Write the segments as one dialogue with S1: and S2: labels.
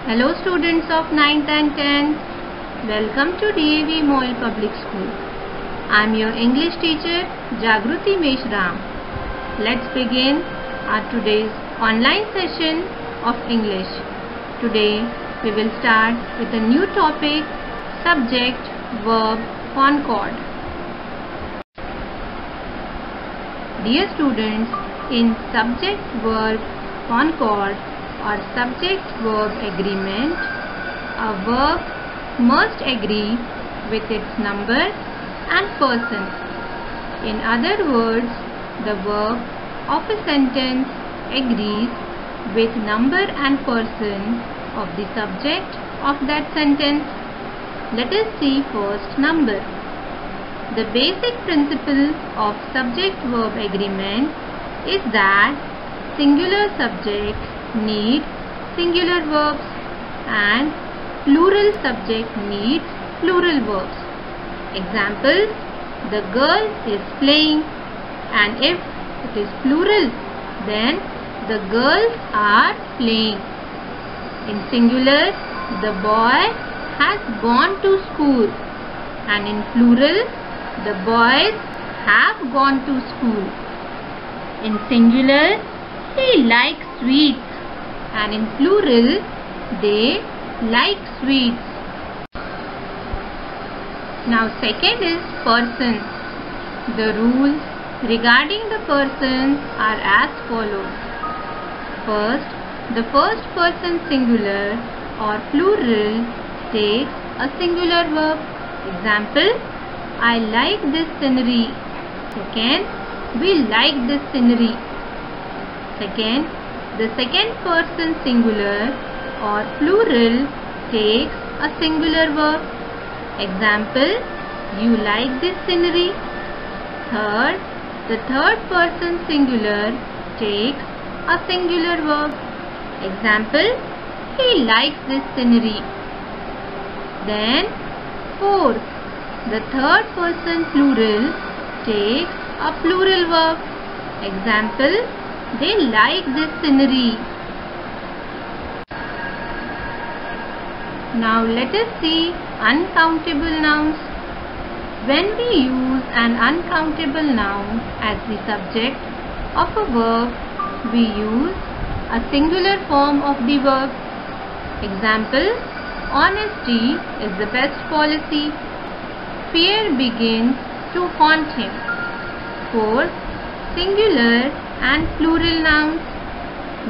S1: Hello students of 9th and 10th. Welcome to DAV Moil Public School. I am your English teacher Jagruti Meshram. Let's begin our today's online session of English. Today we will start with a new topic, subject verb concord. Dear students, in subject verb concord or subject verb agreement, a verb must agree with its number and person. In other words, the verb of a sentence agrees with number and person of the subject of that sentence. Let us see first number. The basic principle of subject verb agreement is that singular subjects need singular verbs and plural subject needs plural verbs. Example, the girl is playing, and if it is plural, then the girls are playing. In singular, the boy has gone to school, and in plural, the boys have gone to school. In singular, he likes sweets, and in plural, they like sweets. Now second is person. The rules regarding the person are as follows. First, the first person singular or plural takes a singular verb. Example, I like this scenery. Second, we like this scenery. Second, the second person singular or plural takes a singular verb. Example, you like this scenery. Third, the third person singular takes a singular verb. Example, he likes this scenery. Then, fourth, the third person plural takes a plural verb. Example, they like this scenery. Now let us see uncountable nouns. When we use an uncountable noun as the subject of a verb, we use a singular form of the verb. Example, honesty is the best policy. Fear begins to haunt him. Fourth, singular and plural nouns.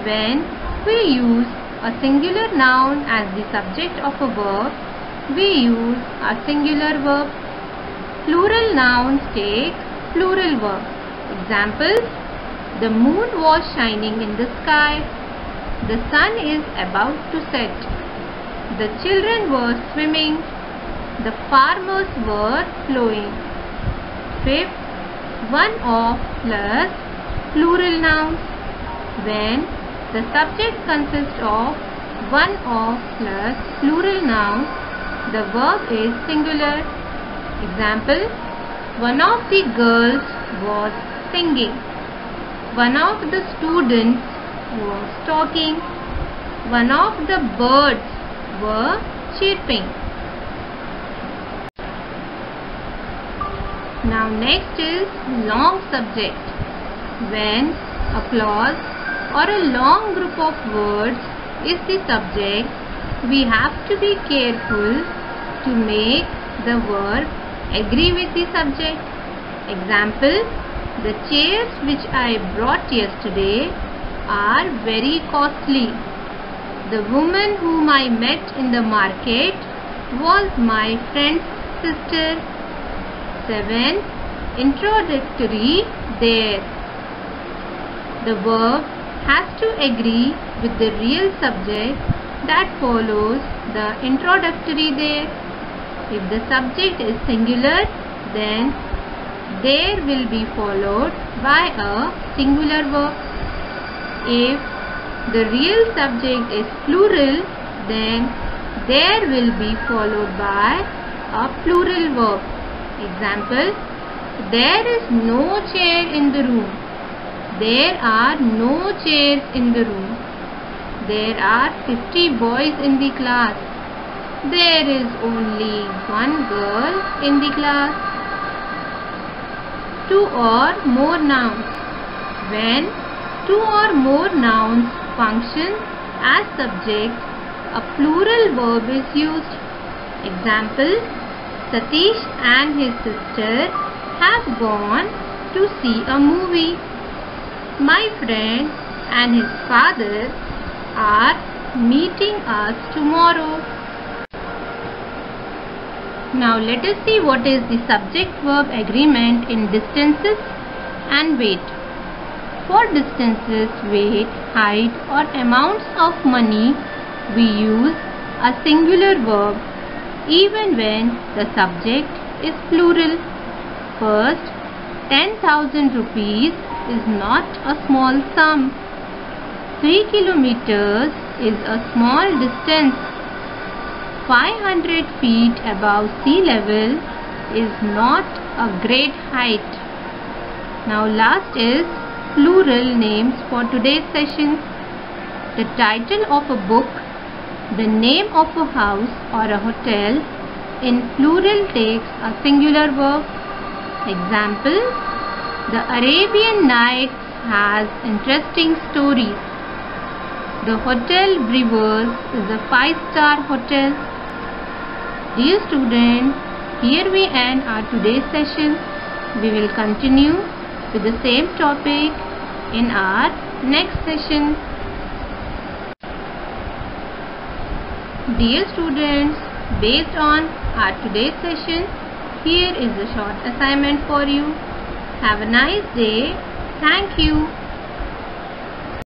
S1: When we use a singular noun as the subject of a verb, we use a singular verb. Plural nouns take plural verbs. Examples, the moon was shining in the sky. The sun is about to set. The children were swimming. The farmers were plowing. Fifth, one of plus plural nouns. When the subject consists of one of plus plural nouns, the verb is singular. Example, one of the girls was singing. One of the students was talking. One of the birds were chirping. Now next is long subject. When a clause or a long group of words is the subject, we have to be careful to make the verb agree with the subject. Example, the chairs which I brought yesterday are very costly. The woman whom I met in the market was my friend's sister. 7. Introductory there. The verb has to agree with the real subject that follows the introductory there. If the subject is singular, then there will be followed by a singular verb. If the real subject is plural, then there will be followed by a plural verb. Example, there is no chair in the room. There are no chairs in the room. There are 50 boys in the class. There is only one girl in the class. Two or more nouns. When two or more nouns function as subjects, a plural verb is used. Example: Satish and his sister have gone to see a movie. My friend and his father are meeting us tomorrow. Now let us see what is the subject-verb agreement in distances and weight. For distances, weight, height or amounts of money, we use a singular verb even when the subject is plural. First, 10,000 rupees is not a small sum. 3 kilometers is a small distance. 500 feet above sea level is not a great height. Now last is plural names for today's session. The title of a book, the name of a house or a hotel in plural takes a singular verb. Example: The Arabian Nights has interesting stories. The Hotel Brewers is a 5-star hotel. Dear students, here we end our today's session. We will continue with the same topic in our next session. Dear students, based on our today's session, here is a short assignment for you. Have a nice day. Thank you.